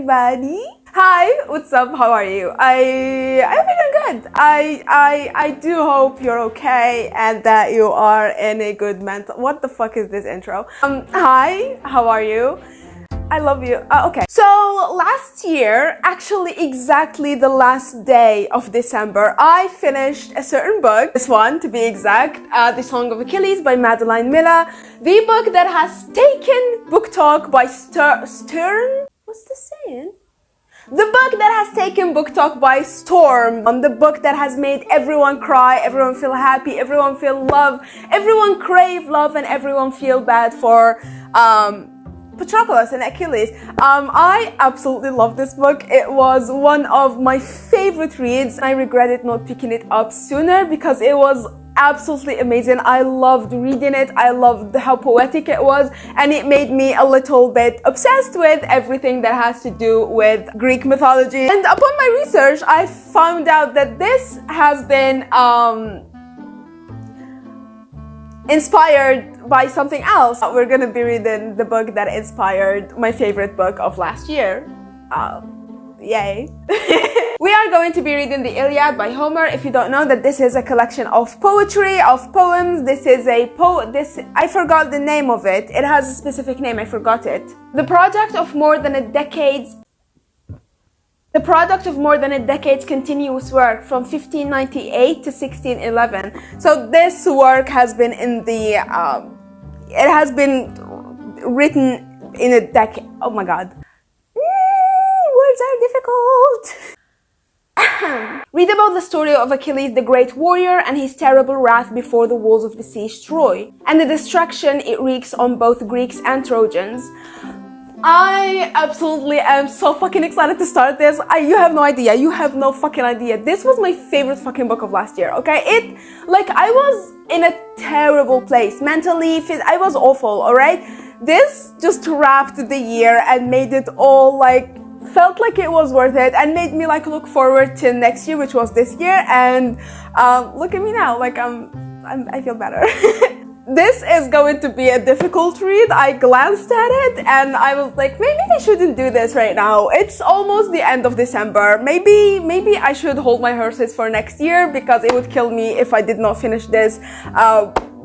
everybody. Hi, what's up? How are you? I'm feeling good. I do hope you're okay and that you are in a good mental. What the fuck is this intro? Hi, how are you? I love you. Okay. So last year, actually exactly the last day of December, I finished a certain book. This one, to be exact, The Song of Achilles by Madeline Miller. The book that has taken BOOKTOK by Stern? What's the saying? The book that has taken BOOKTOK by storm. The book that has made everyone cry, everyone feel happy, everyone feel love, everyone crave love, and everyone feel bad for Patroclus and Achilles. I absolutely love this book. It was one of my favorite reads. I regretted not picking it up sooner because it was absolutely amazing. I loved reading it. I loved how poetic it was, and it made me a little bit obsessed with everything that has to do with Greek mythology. And upon my research, I found out that this has been inspired by something else. We're gonna be reading the book that inspired my favorite book of last year. Yay. We are going to be reading the Iliad by Homer. If you don't know that this is a collection of poetry, of poems, this is a I forgot the name of it. It has a specific name, I forgot it. The product of more than a decade's continuous work from 1598 to 1611. So this work has been in the, it has been written in a decade. Oh my God. Words are difficult. Read about the story of Achilles, the great warrior, and his terrible wrath before the walls of besieged Troy, and the destruction it wreaks on both Greeks and Trojans. I absolutely am so fucking excited to start this. You have no idea. You have no fucking idea. This was my favorite fucking book of last year, okay? I was in a terrible place. Mentally, I was awful, alright? This just wrapped the year and made it all felt like it was worth it and made me look forward to next year, which was this year. And look at me now, I feel better. This is going to be a difficult read. I glanced at it and I was like, maybe I shouldn't do this right now. It's almost the end of December. Maybe I should hold my horses for next year, because it would kill me if I did not finish this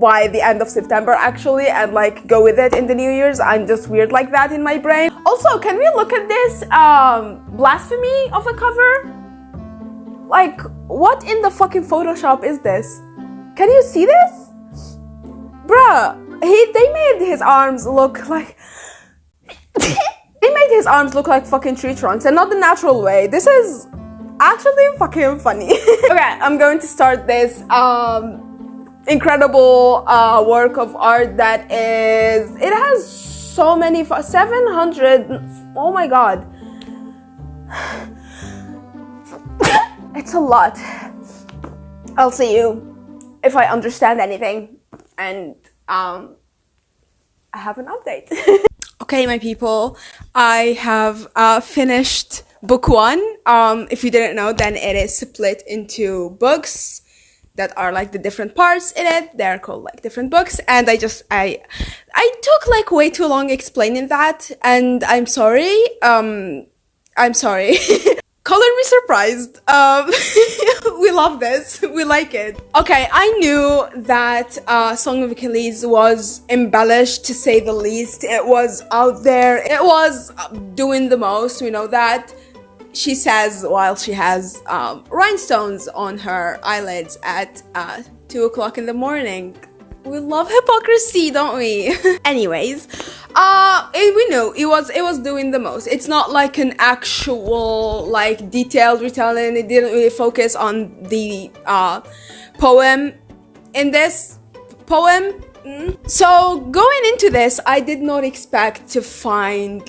by the end of September actually, and go with it in the New Year's. I'm just weird like that in my brain. Also, can we look at this blasphemy of a cover? What in the fucking Photoshop is this? Can you see this? Bruh, they made his arms look like they made his arms look like fucking tree trunks, and not the natural way. This is actually fucking funny. Okay, I'm going to start this incredible work of art that is, it has so many 700, oh my God. It's a lot. I'll see you if I understand anything. And I have an update. Okay, my people, I have finished book one. If you didn't know, then it is split into books that are the different parts in it. They're called different books, and I took way too long explaining that, and I'm sorry. I'm sorry. Color me surprised. We love this. We like it. Okay, I knew that Song of Achilles was embellished, to say the least. It was out there. It was doing the most. We know that. She says while she has rhinestones on her eyelids at 2 o'clock in the morning. We love hypocrisy, don't we? Anyways, we knew it was doing the most. It's not an actual detailed retelling. It didn't really focus on the poem in this poem. So going into this, I did not expect to find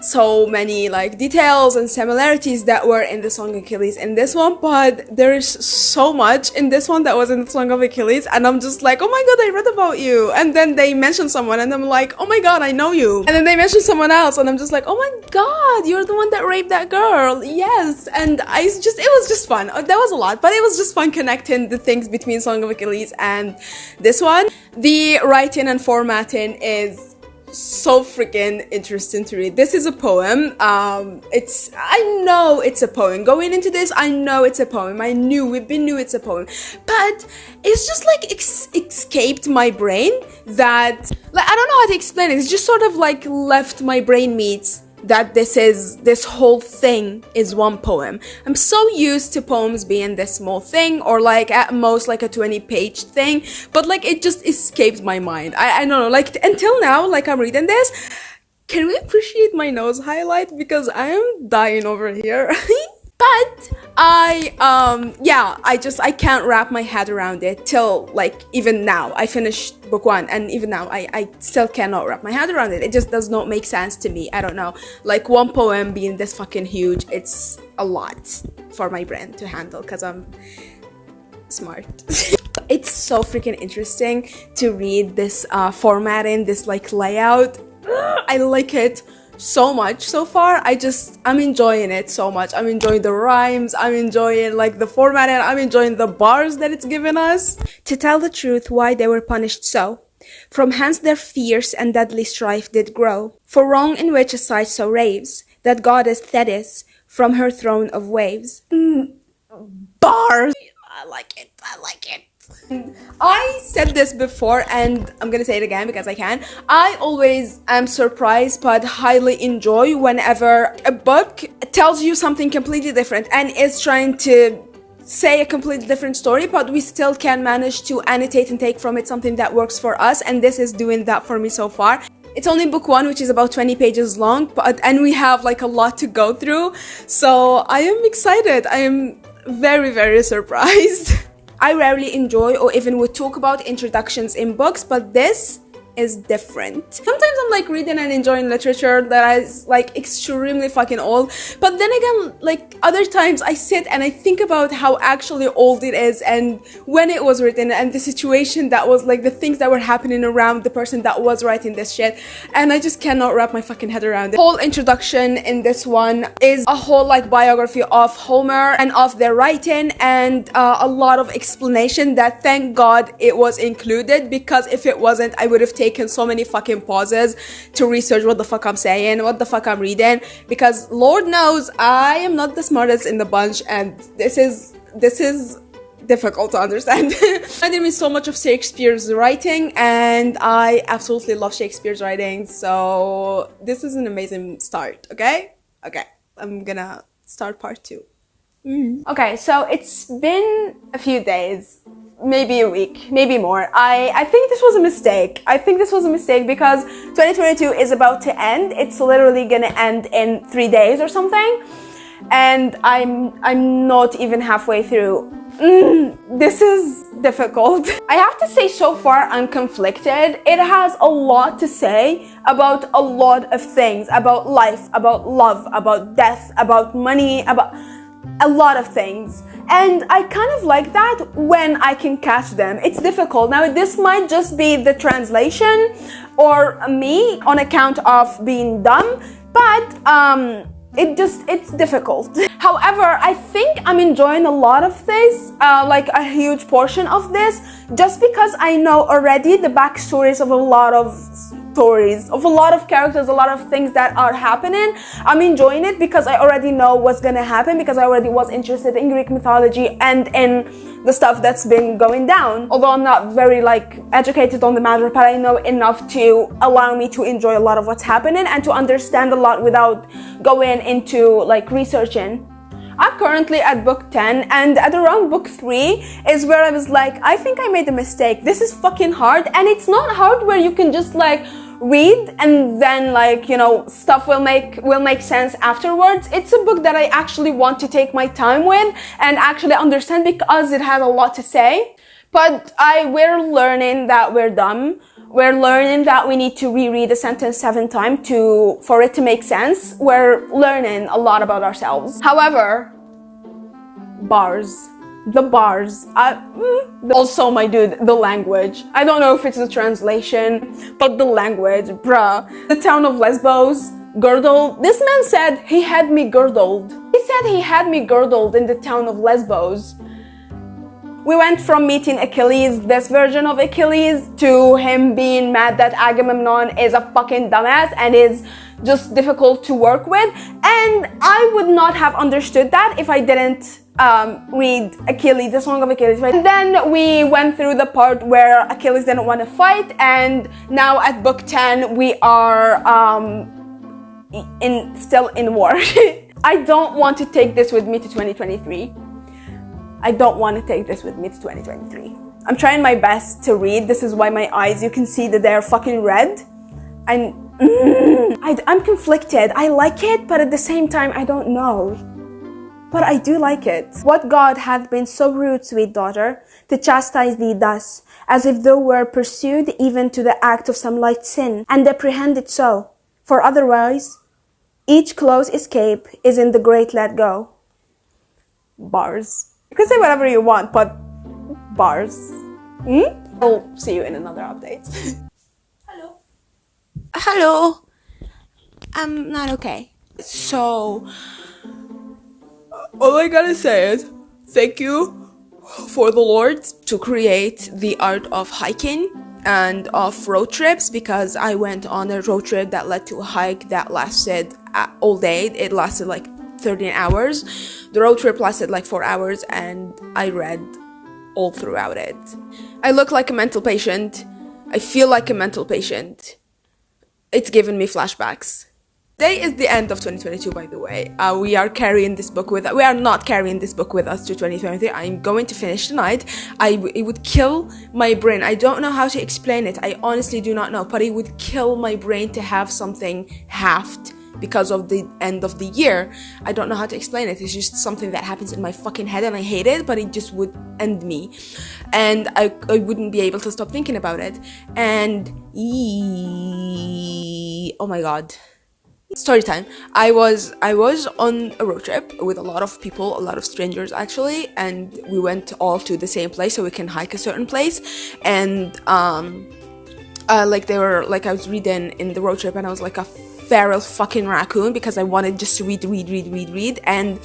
so many details and similarities that were in the Song of Achilles in this one, but there is so much in this one that was in the Song of Achilles, and I'm just oh my God, I read about you. And then they mention someone and I'm oh my God, I know you. And then they mention someone else and I'm just oh my God, you're the one that raped that girl. Yes. And it was just fun. That was a lot, but it was just fun connecting the things between Song of Achilles and this one. The writing and formatting is so freaking interesting to read. This is a poem. I know it's a poem. Going into this, I know it's a poem. We've been knew it's a poem. But it's just like escaped my brain that, like, I don't know how to explain it. It's just sort of like left my brain meats that this whole thing is one poem. I'm so used to poems being this small thing, or like at most like a 20-page thing, but like it just escaped my mind. I don't know, like until now, like I'm reading this, can we appreciate my nose highlight, because I am dying over here. But I can't wrap my head around it till like even now. I finished book 1 and even now I still cannot wrap my head around it. It just does not make sense to me. I don't know. Like one poem being this fucking huge, it's a lot for my brain to handle because I'm smart. It's so freaking interesting to read this formatting, this like layout. I like it so much so far. I'm enjoying it so much. I'm enjoying the rhymes, I'm enjoying like the formatting, I'm enjoying the bars that it's given us. To tell the truth, why they were punished so, from hence their fierce and deadly strife did grow, for wrong in which a sight so raves, that goddess Thetis from her throne of waves. Bars! I like it. I said this before and I'm gonna say it again because I can. I always am surprised but highly enjoy whenever a book tells you something completely different and is trying to say a completely different story, but we still can manage to annotate and take from it something that works for us, and this is doing that for me so far. It's only book 1, which is about 20 pages long, and we have like a lot to go through, so I am excited. I am very, very surprised. I rarely enjoy or even would talk about introductions in books, but this is different. Sometimes I'm like reading and enjoying literature that is like extremely fucking old, but then again, like other times I sit and I think about how actually old it is and when it was written and the situation that was like the things that were happening around the person that was writing this shit, and I just cannot wrap my fucking head around it. The whole introduction in this one is a whole like biography of Homer and of their writing, and a lot of explanation that thank God it was included, because if it wasn't I would have taken so many fucking pauses to research what the fuck I'm saying, what the fuck I'm reading, because Lord knows I am not the smartest in the bunch and this is difficult to understand. I did read so much of Shakespeare's writing and I absolutely love Shakespeare's writing, so this is an amazing start. Okay, I'm gonna start part 2. Okay, so it's been a few days, maybe a week, maybe more. I think this was a mistake. I think this was a mistake because 2022 is about to end. It's literally gonna end in 3 days or something, and I'm not even halfway through. This is difficult. I have to say, so far I'm conflicted. It has a lot to say about a lot of things, about life, about love, about death, about money, about a lot of things, and I kind of like that when I can catch them. It's difficult. Now this might just be the translation or me on account of being dumb, but it's difficult. However, I think I'm enjoying a lot of this, like a huge portion of this, just because I know already the backstories of a lot of stories, of a lot of characters, a lot of things that are happening. I'm enjoying it because I already know what's gonna happen, because I already was interested in Greek mythology and in the stuff that's been going down. Although I'm not very like educated on the matter, but I know enough to allow me to enjoy a lot of what's happening and to understand a lot without going into like researching. I'm currently at book 10, and at around book 3 is where I was like, I think I made a mistake. This is fucking hard, and it's not hard where you can just like read and then like, you know, stuff will make sense afterwards. It's a book that I actually want to take my time with and actually understand, because it has a lot to say. But we're learning that we're dumb. We're learning that we need to reread a sentence 7 times for it to make sense. We're learning a lot about ourselves. However, the bars, also my dude, the language. I don't know if it's the translation, but the language, bruh. The town of Lesbos, girdled. This man said he had me girdled. He said he had me girdled in the town of Lesbos. We went from meeting Achilles, this version of Achilles, to him being mad that Agamemnon is a fucking dumbass and is just difficult to work with. And I would not have understood that if I didn't read Achilles, the Song of Achilles. Right? And then we went through the part where Achilles didn't want to fight, and now at book 10 we are still in war. I don't want to take this with me to 2023. I don't want to take this with me to 2023. I'm trying my best to read. This is why my eyes, you can see that they're fucking red. I'm conflicted. I like it, but at the same time, I don't know. But I do like it. What God hath been so rude, sweet daughter, to chastise thee thus, as if thou were pursued even to the act of some light sin, and apprehend it so. For otherwise, each close escape is in the great let go. Bars. You can say whatever you want, but bars. I'll see you in another update. Hello. Hello. I'm not okay. So, all I gotta say is, thank you for the Lord to create the art of hiking and of road trips, because I went on a road trip that led to a hike that lasted all day. It lasted like 13 hours. The road trip lasted like 4 hours, and I read all throughout it. I look like a mental patient. I feel like a mental patient. It's given me flashbacks. Today is the end of 2022, by the way. We are not carrying this book with us to 2023. I'm going to finish tonight. It would kill my brain. I don't know how to explain it. I honestly do not know, but it would kill my brain to have something halved because of the end of the year. I don't know how to explain it. It's just something that happens in my fucking head, and I hate it, but it just would end me. And I wouldn't be able to stop thinking about it. And oh my god. Story time. I was on a road trip with a lot of people, a lot of strangers actually, and we went all to the same place so we can hike a certain place. And like they were like, I was reading in the road trip, and I was like a feral fucking raccoon because I wanted just to read. And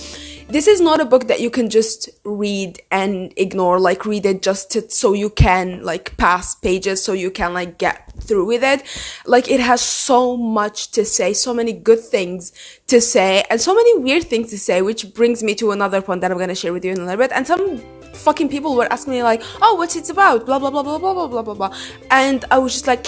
this is not a book that you can just read and ignore. Like, read it just so you can like pass pages, so you can like get through with it. Like, it has so much to say, so many good things to say, and so many weird things to say, which brings me to another point that I'm gonna share with you in a little bit. And some fucking people were asking me like, oh, what's it about, blah blah blah blah blah blah blah blah blah, and I was just like,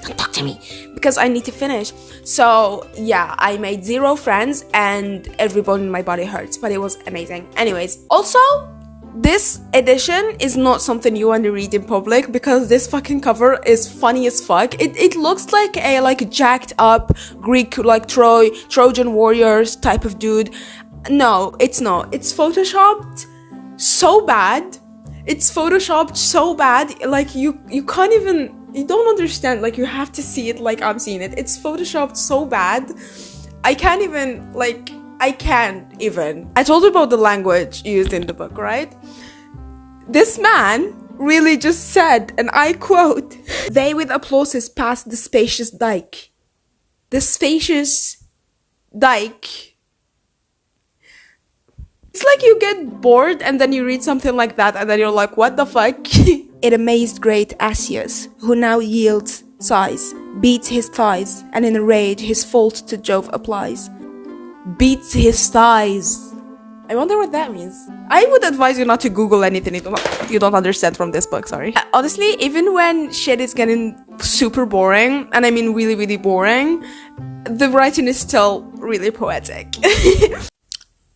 don't talk to me, because I need to finish. So yeah, I made 0 friends and every bone in my body hurts, but it was amazing. Anyways, also, this edition is not something you want to read in public, because this fucking cover is funny as fuck. It looks like a jacked up Greek, like Trojan warriors type of dude. No, it's not. It's photoshopped so bad. Like, you can't even, you don't understand. Like, you have to see it like I'm seeing it. It's photoshopped so bad. I can't even. I told you about the language used in the book, right? This man really just said, and I quote, "They with applauses passed the spacious dike." The spacious dike. It's like you get bored and then you read something like that and then you're like, what the fuck? It amazed great Asius, who now yields sighs, beats his thighs, and in rage his fault to Jove applies. Beats his thighs. I wonder what that means. I would advise you not to Google anything you don't understand from this book, sorry. Honestly, even when shit is getting super boring, and I mean really, really boring, the writing is still really poetic.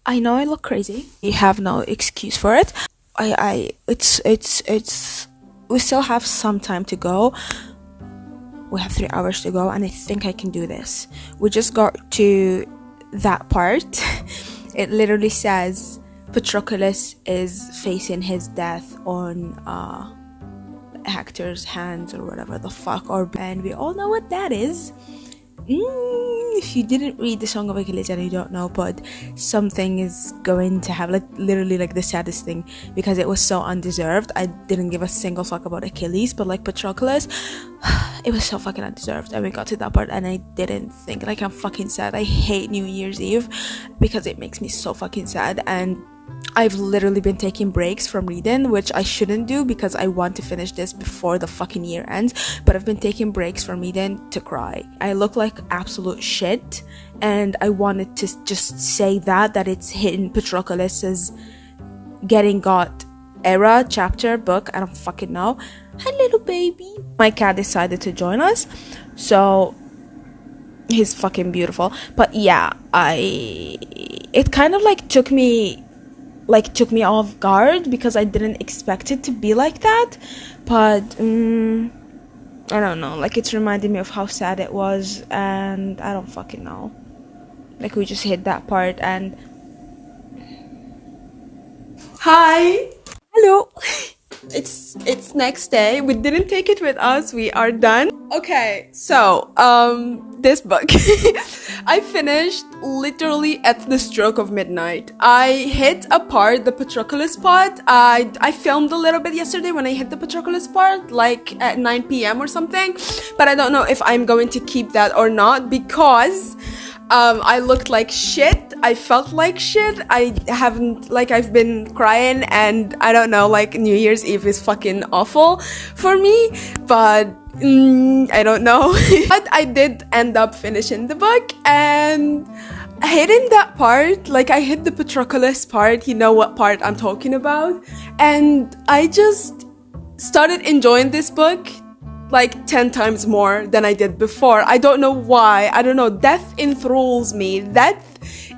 I know I look crazy. You have no excuse for it. We still have some time to go. We have 3 hours to go, and I think I can do this. We just got to that part. It literally says Patroclus is facing his death on Hector's hands or whatever the fuck, and we all know what that is. If you didn't read the Song of Achilles and you don't know, but something is going to have, like, literally like the saddest thing, because it was so undeserved. I didn't give a single fuck about Achilles, but like Patroclus, it was so fucking undeserved. And we got to that part and I didn't think, like, I'm fucking sad. I hate New Year's Eve because it makes me so fucking sad, and I've literally been taking breaks from reading, which I shouldn't do because I want to finish this before the fucking year ends, but I've been taking breaks from reading to cry. I look like absolute shit, and I wanted to just say that it's hitting Patroclus's getting got era, chapter, book, I don't fucking know. Hi little baby. My cat decided to join us, so he's fucking beautiful. But yeah, it kind of like took me off guard because I didn't expect it to be like that. But I don't know, like it's reminding me of how sad it was, and I don't fucking know. Like we just hit that part and hi. Hello. It's next day. We didn't take it with us. We are done. Okay, so this book I finished literally at the stroke of midnight. I hit a part, the Patroclus part. I filmed a little bit yesterday when I hit the Patroclus part, like at 9 p.m. or something, but I don't know if I'm going to keep that or not because I looked like shit. I felt like shit. I've been crying, and I don't know, like New Year's Eve is fucking awful for me, but I don't know. But I did end up finishing the book and hitting that part, like I hit the Patroclus part, you know what part I'm talking about, and I just started enjoying this book like 10 times more than I did before. I don't know why. I don't know. Death enthralls me. Death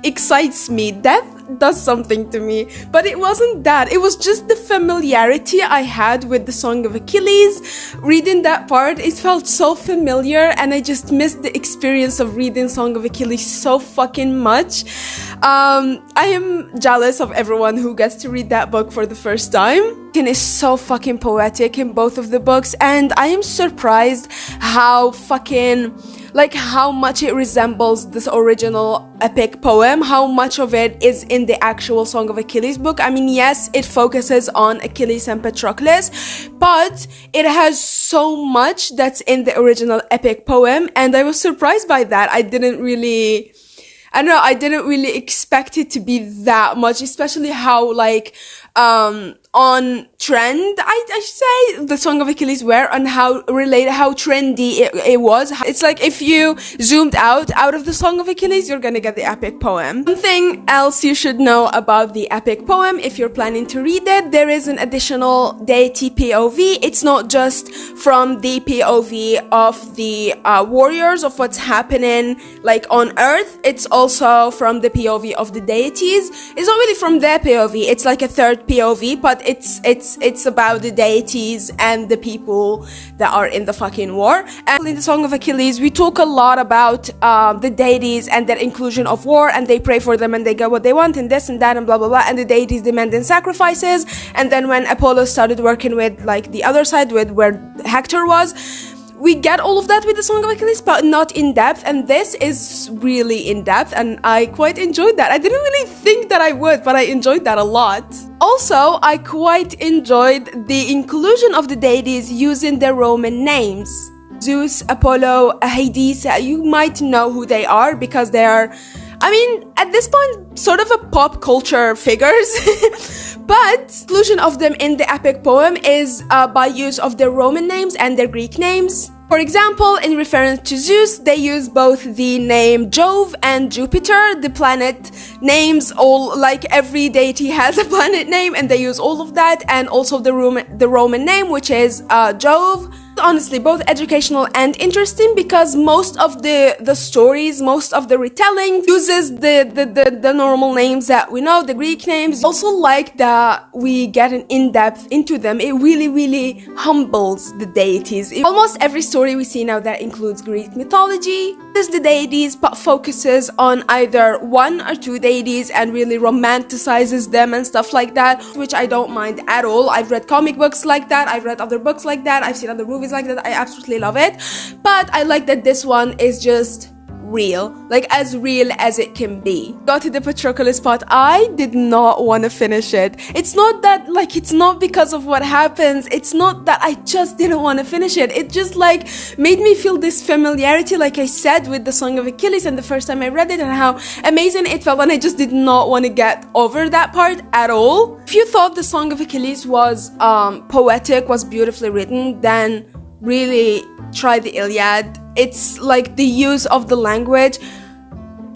excites me. Death does something to me. But it wasn't that. It was just the familiarity I had with the Song of Achilles. Reading that part, it felt so familiar, and I just missed the experience of reading Song of Achilles so fucking much. I am jealous of everyone who gets to read that book for the first time. It is so fucking poetic in both of the books, and I am surprised how much it resembles this original epic poem, how much of it is in the actual Song of Achilles book. I mean, yes, it focuses on Achilles and Patroclus, but it has so much that's in the original epic poem, and I was surprised by that. I didn't really expect it to be that much, especially how on trend, I should say, the Song of Achilles were, and how trendy it was. It's like if you zoomed out of the Song of Achilles, you're gonna get the epic poem. Something else you should know about the epic poem, if you're planning to read it, there is an additional deity POV. It's not just from the POV of the warriors, of what's happening like on Earth. It's also from the POV of the deities. It's not really from their POV. It's like a third POV, but it's about the deities and the people that are in the fucking war. And in the Song of Achilles, we talk a lot about the deities and their inclusion of war, and they pray for them and they get what they want and this and that and blah blah blah, and the deities demanding sacrifices. And then when Apollo started working with like the other side, with where Hector was, we get all of that with the Song of Achilles, but not in depth, and this is really in depth, and I quite enjoyed that. I didn't really think that I would, but I enjoyed that a lot. Also, I quite enjoyed the inclusion of the deities using their Roman names. Zeus, Apollo, Hades, you might know who they are because they are, I mean, at this point, sort of a pop culture figures. But inclusion of them in the epic poem is by use of their Roman names and their Greek names. For example, in reference to Zeus, they use both the name Jove and Jupiter, the planet names, all like every deity has a planet name, and they use all of that, and also the Roman name, which is Jove. Honestly, both educational and interesting, because most of the stories, most of the retelling uses the normal names that we know, the Greek names. Also like that we get an in-depth into them. It really humbles the deities. Almost every story we see now that includes Greek mythology is the deities, but focuses on either one or two deities and really romanticizes them and stuff like that, which I don't mind at all. I've read comic books like that, I've read other books like that, I've seen other movies like that. I absolutely love it, but I like that this one is just real, like as real as it can be. Got to the Patroclus part, I did not want to finish it. It's not that, like, it's not because of what happens, it's not that I just didn't want to finish it. It just like made me feel this familiarity, like I said, with the Song of Achilles and the first time I read it, and how amazing it felt, and I just did not want to get over that part at all. If you thought the Song of Achilles was poetic, was beautifully written, then really try the Iliad. It's like the use of the language.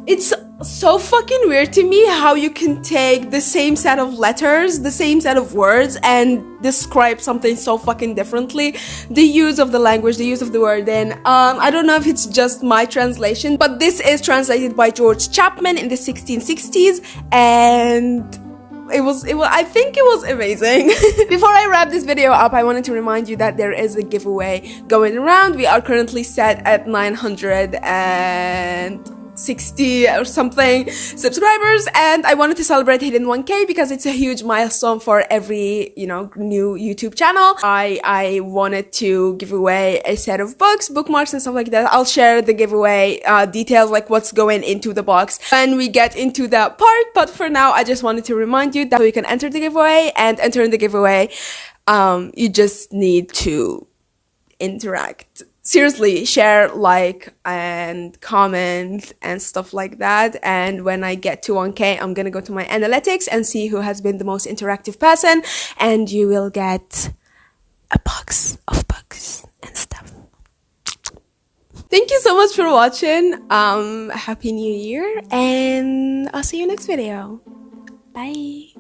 It's so fucking weird to me how you can take the same set of letters, the same set of words, and describe something so fucking differently. The use of the language, the use of the word, and I don't know if it's just my translation, but this is translated by George Chapman in the 1660s, and I think it was amazing. Before I wrap this video up, I wanted to remind you that there is a giveaway going around. We are currently set at 960 or something subscribers, and I wanted to celebrate hitting 1K because it's a huge milestone for every, you know, new YouTube channel. I wanted to give away a set of books, bookmarks, and stuff like that. I'll share the giveaway details, like what's going into the box when we get into that part, but for now I just wanted to remind you that you can enter the giveaway, and enter in the giveaway you just need to interact. Seriously, share, like, and comment and stuff like that. And when I get to 1K, I'm gonna go to my analytics and see who has been the most interactive person, and you will get a box of books and stuff. Thank you so much for watching. Happy New Year, and I'll see you next video. Bye.